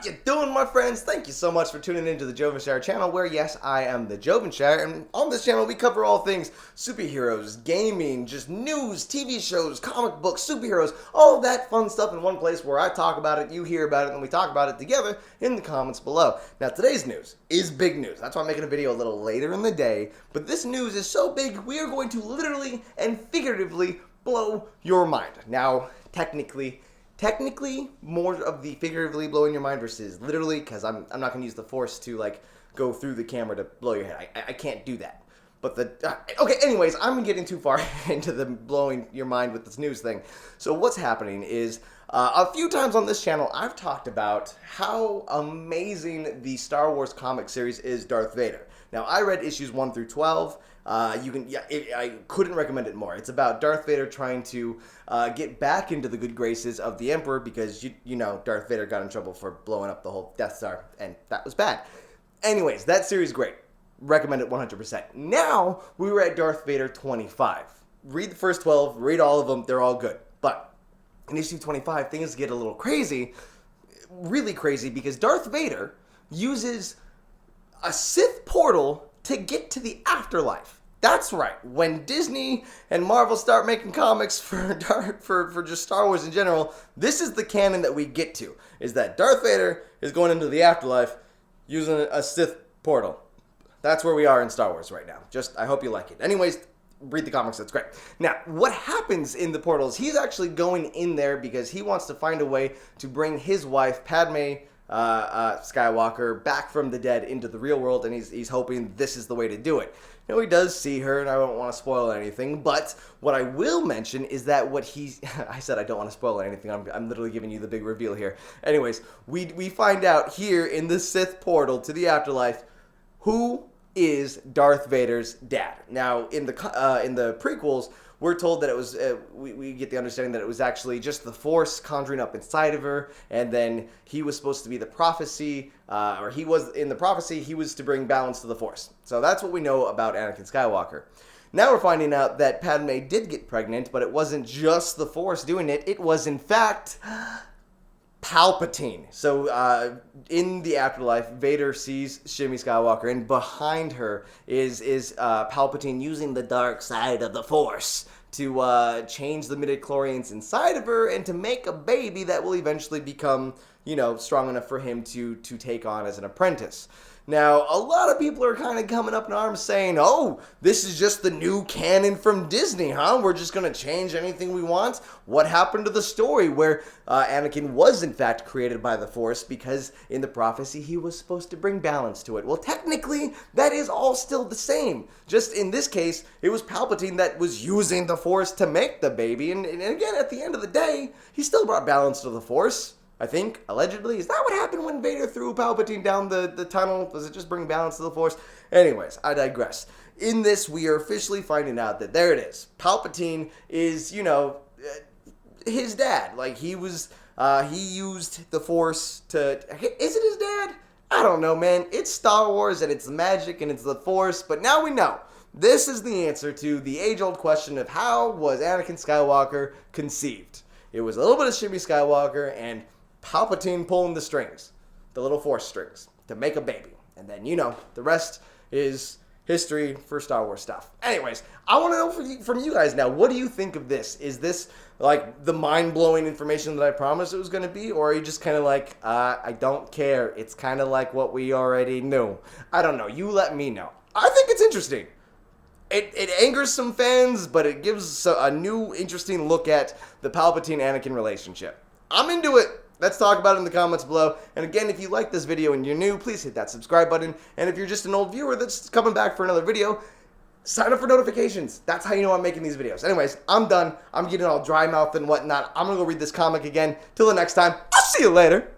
you doing, my friends? Thank you so much for tuning into the Jovenshire channel, where, yes, I am the Jovenshire, and on this channel we cover all things superheroes, gaming, just news, TV shows, comic books, superheroes, all that fun stuff in one place where I talk about it, you hear about it, and we talk about it together in the comments below. Now, today's news is big news. That's why I'm making a video a little later in the day, but this news is so big, we are going to literally and figuratively blow your mind. Now, technically, more of the figuratively blowing your mind versus literally, because I'm not going to use the force to, like, go through the camera to blow your head. I can't do that. But okay, anyways, I'm getting too far into the blowing your mind with this news thing. So what's happening is, a few times on this channel, I've talked about how amazing the Star Wars comic series is Darth Vader. Now, I read issues 1 through 12. I couldn't recommend it more. It's about Darth Vader trying to get back into the good graces of the Emperor because, you know, Darth Vader got in trouble for blowing up the whole Death Star, and that was bad. Anyways, that series is great. Recommend it 100%. Now, we were at Darth Vader 25. Read the first 12, read all of them, they're all good. But in issue 25, things get a little crazy, really crazy, because Darth Vader uses a Sith portal to get to the afterlife. That's right. When Disney and Marvel start making comics for just Star Wars in general, this is the canon that we get to, is that Darth Vader is going into the afterlife using a Sith portal. That's where we are in Star Wars right now. I hope you like it. Anyways, read the comics, that's great. Now, what happens in the portal is he's actually going in there because he wants to find a way to bring his wife, Padme Skywalker, back from the dead into the real world, and he's hoping this is the way to do it. Now, he does see her, and I don't want to spoil anything, but what I will mention is that I said I don't want to spoil anything, I'm literally giving you the big reveal here. Anyways, we find out here in the Sith portal to the afterlife who is Darth Vader's dad. Now, in the prequels, we're told that it was, we get the understanding that it was actually just the Force conjuring up inside of her, and then he was supposed to be the prophecy, or he was, in the prophecy, he was to bring balance to the Force. So that's what we know about Anakin Skywalker. Now we're finding out that Padme did get pregnant, but it wasn't just the Force doing it, it was in fact Palpatine. So in the afterlife, Vader sees Shmi Skywalker, and behind her is Palpatine using the dark side of the Force to change the midichlorians inside of her and to make a baby that will eventually become, you know, strong enough for him to take on as an apprentice. Now, a lot of people are kind of coming up in arms saying, oh, this is just the new canon from Disney, huh? We're just going to change anything we want? What happened to the story where Anakin was, in fact, created by the Force because in the prophecy he was supposed to bring balance to it? Well, technically, that is all still the same. Just in this case, it was Palpatine that was using the Force to make the baby. And again, at the end of the day, he still brought balance to the Force. I think, allegedly. Is that what happened when Vader threw Palpatine down the tunnel? Does it just bring balance to the Force? Anyways, I digress. In this, we are officially finding out that there it is. Palpatine is, you know, his dad. Like, he used the Force to... Is it his dad? I don't know, man. It's Star Wars, and it's magic, and it's the Force, but now we know. This is the answer to the age-old question of how was Anakin Skywalker conceived. It was a little bit of Shmi Skywalker, and Palpatine pulling the strings, the little Force strings, to make a baby. And then, you know, the rest is history for Star Wars stuff. Anyways, I want to know from you guys now, what do you think of this? Is this, like, the mind-blowing information that I promised it was going to be? Or are you just kind of like, I don't care. It's kind of like what we already knew. I don't know. You let me know. I think it's interesting. It angers some fans, but it gives a new, interesting look at the Palpatine-Anakin relationship. I'm into it. Let's talk about it in the comments below. And again, if you like this video and you're new, please hit that subscribe button. And if you're just an old viewer that's coming back for another video, sign up for notifications. That's how you know I'm making these videos. Anyways, I'm done. I'm getting all dry-mouthed and whatnot. I'm going to go read this comic again. Till the next time, I'll see you later.